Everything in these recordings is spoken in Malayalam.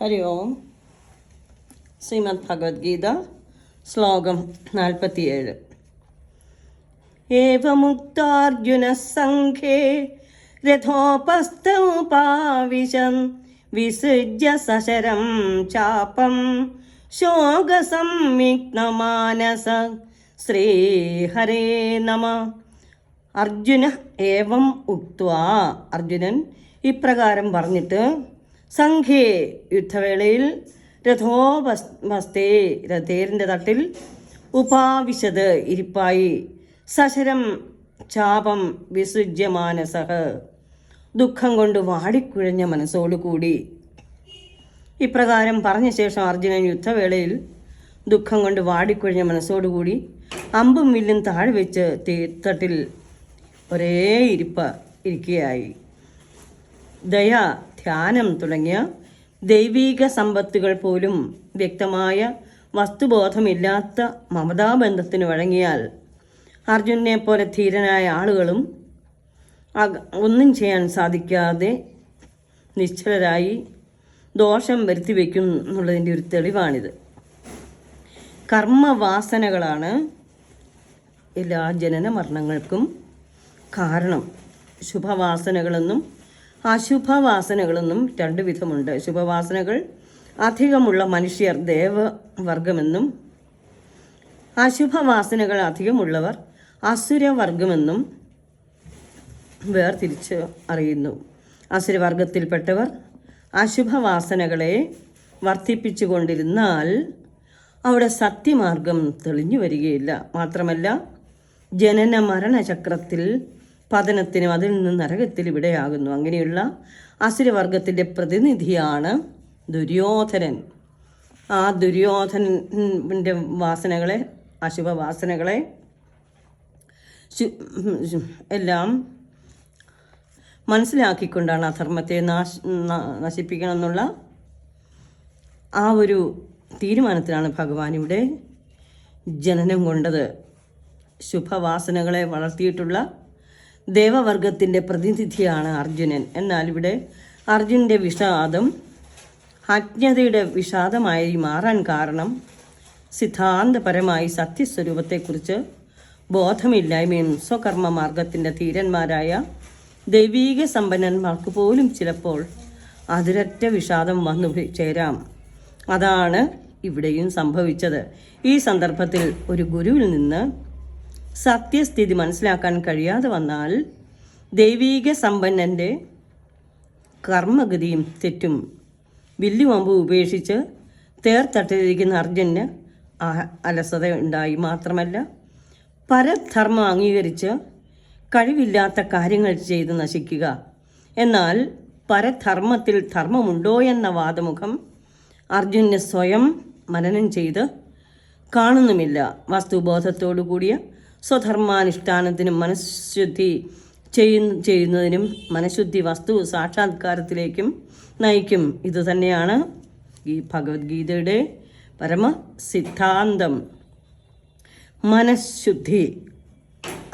ഹരി ഓം. ശ്രീമദ് ഭഗവത്ഗീത ശ്ലോകം 47. ഏവമുക്താർജുനഃ സംഘേ രഥോപസ്ഥമുപാവിശൻ വിസൃജ്യ സശരം ചാപം ശോകസംവിഘ്നമാനസ ശ്രീഹരേ നമഃ. അർജുന ഏവം ഉക്ത്വാ, അർജുനൻ ഇപ്രകാരം പറഞ്ഞിട്ട്, സംഘേ യുദ്ധവേളയിൽ, രഥോപസ്ഥേ രഥേരിൻ്റെ തട്ടിൽ, ഉപാവിശത് ഇരിപ്പായി, സശരം ചാപം വിസൃജ്യമാനസഃ ദുഃഖം കൊണ്ട് വാടിക്കുഴഞ്ഞ മനസ്സോടുകൂടി. ഇപ്രകാരം പറഞ്ഞ ശേഷം അർജുനൻ യുദ്ധവേളയിൽ ദുഃഖം കൊണ്ട് വാടിക്കുഴഞ്ഞ മനസ്സോടുകൂടി അമ്പും വില്ലും താഴെ വെച്ച് തീർത്ഥട്ടിൽ ഒരേ ഇരിക്കുകയായി. ദയ, ധ്യാനം തുടങ്ങിയ ദൈവീക സമ്പത്തുകൾ പോലും വ്യക്തമായ വസ്തുബോധമില്ലാത്ത മമതാബന്ധത്തിന് വഴങ്ങിയാൽ അർജുനനെ പോലെ ധീരനായ ആളുകളും ഒന്നും ചെയ്യാൻ സാധിക്കാതെ നിശ്ചലരായി ദോഷം വരുത്തി വയ്ക്കും എന്നുള്ളതിൻ്റെ ഒരു തെളിവാണിത്. കർമ്മവാസനകളാണ് എല്ലാ ജനന മരണങ്ങൾക്കും കാരണം. ശുഭവാസനകളെന്നും അശുഭവാസനകളെന്നും രണ്ട് വിധമുണ്ട്. ശുഭവാസനകൾ അധികമുള്ള മനുഷ്യർ ദേവവർഗമെന്നും അശുഭവാസനകൾ അധികമുള്ളവർ അസുരവർഗമെന്നും വേർതിരിച്ച് അറിയുന്നു. അസുരവർഗത്തിൽപ്പെട്ടവർ അശുഭവാസനകളെ വർദ്ധിപ്പിച്ചു കൊണ്ടിരുന്നാൽ അവിടെ സത്യമാർഗം തെളിഞ്ഞു വരികയില്ല. മാത്രമല്ല, ജനന മരണചക്രത്തിൽ പതനത്തിനും അതിൽ നിന്ന് നരകത്തിൽ ഇവിടെയാകുന്നു. അങ്ങനെയുള്ള അസുരവർഗത്തിൻ്റെ പ്രതിനിധിയാണ് ദുര്യോധനൻ. ആ ദുര്യോധനൻ്റെ വാസനകളെ, അശുഭവാസനകളെ എല്ലാം മനസ്സിലാക്കിക്കൊണ്ടാണ് അധർമ്മത്തെ നശിപ്പിക്കണം എന്നുള്ള ആ ഒരു തീരുമാനത്തിലാണ് ഭഗവാൻ ഇവിടെ ജനനം കൊണ്ടത്. ശുഭവാസനകളെ വളർത്തിയിട്ടുള്ള ദേവവർഗത്തിൻ്റെ പ്രതിനിധിയാണ് അർജുനൻ. എന്നാൽ ഇവിടെ അർജുനൻ്റെ വിഷാദം അജ്ഞതയുടെ വിഷാദമായി മാറാൻ കാരണം സിദ്ധാന്തപരമായി സത്യസ്വരൂപത്തെക്കുറിച്ച് ബോധമില്ലായ്മയും സ്വകർമ്മ മാർഗത്തിൻ്റെ ധീരന്മാരായ ദൈവീക സമ്പന്നന്മാർക്ക് പോലും ചിലപ്പോൾ അതിരറ്റ വിഷാദം വന്നു ചേരാം. അതാണ് ഇവിടെയും സംഭവിച്ചത്. ഈ സന്ദർഭത്തിൽ ഒരു ഗുരുവിൽ നിന്ന് സത്യസ്ഥിതി മനസ്സിലാക്കാൻ കഴിയാതെ വന്നാൽ ദൈവീക സമ്പന്നൻ്റെ കർമ്മഗതിയും തെറ്റും. വില്ലുവമ്പ് ഉപേക്ഷിച്ച് തേർത്തട്ടിലിരിക്കുന്ന അർജുനന് അലസത ഉണ്ടായി. മാത്രമല്ല, പരധർമ്മം അംഗീകരിച്ച് കഴിവില്ലാത്ത കാര്യങ്ങൾ ചെയ്ത് നശിക്കുക. എന്നാൽ പരധർമ്മത്തിൽ ധർമ്മമുണ്ടോ എന്ന വാദമുഖം അർജുനന് സ്വയം മനനം ചെയ്ത് കാണുന്നുമില്ല. വസ്തുബോധത്തോടു കൂടിയ സ്വധർമാനുഷ്ഠാനത്തിനും മനഃശുദ്ധി ചെയ്യുന്നതിനും മനഃശുദ്ധി വസ്തു സാക്ഷാത്കാരത്തിലേക്കും നയിക്കും. ഇതുതന്നെയാണ് ഈ ഭഗവത്ഗീതയുടെ പരമ സിദ്ധാന്തം. മനഃശുദ്ധി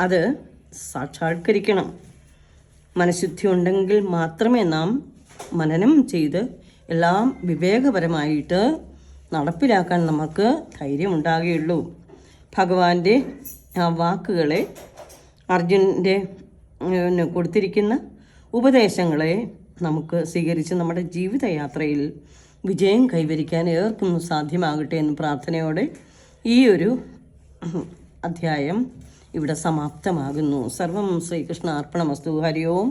അത് സാക്ഷാത്കരിക്കണം. മനഃശുദ്ധി ഉണ്ടെങ്കിൽ മാത്രമേ നാം മനനം ചെയ്ത് എല്ലാം വിവേകപരമായിട്ട് നടപ്പിലാക്കാൻ നമുക്ക് ധൈര്യമുണ്ടാകുകയുള്ളൂ. ഭഗവാന്റെ ആ വാക്കുകളെ, അർജുനൻ്റെ കൊടുത്തിരിക്കുന്ന ഉപദേശങ്ങളെ നമുക്ക് സ്വീകരിച്ച് നമ്മുടെ ജീവിതയാത്രയിൽ വിജയം കൈവരിക്കാൻ ഏവർക്കും സാധ്യമാകട്ടെ എന്ന് പ്രാർത്ഥനയോടെ ഈ ഒരു അധ്യായം ഇവിടെ സമാപ്തമാകുന്നു. സർവം ശ്രീകൃഷ്ണ അർപ്പണമസ്തു. ഹരി ഓം.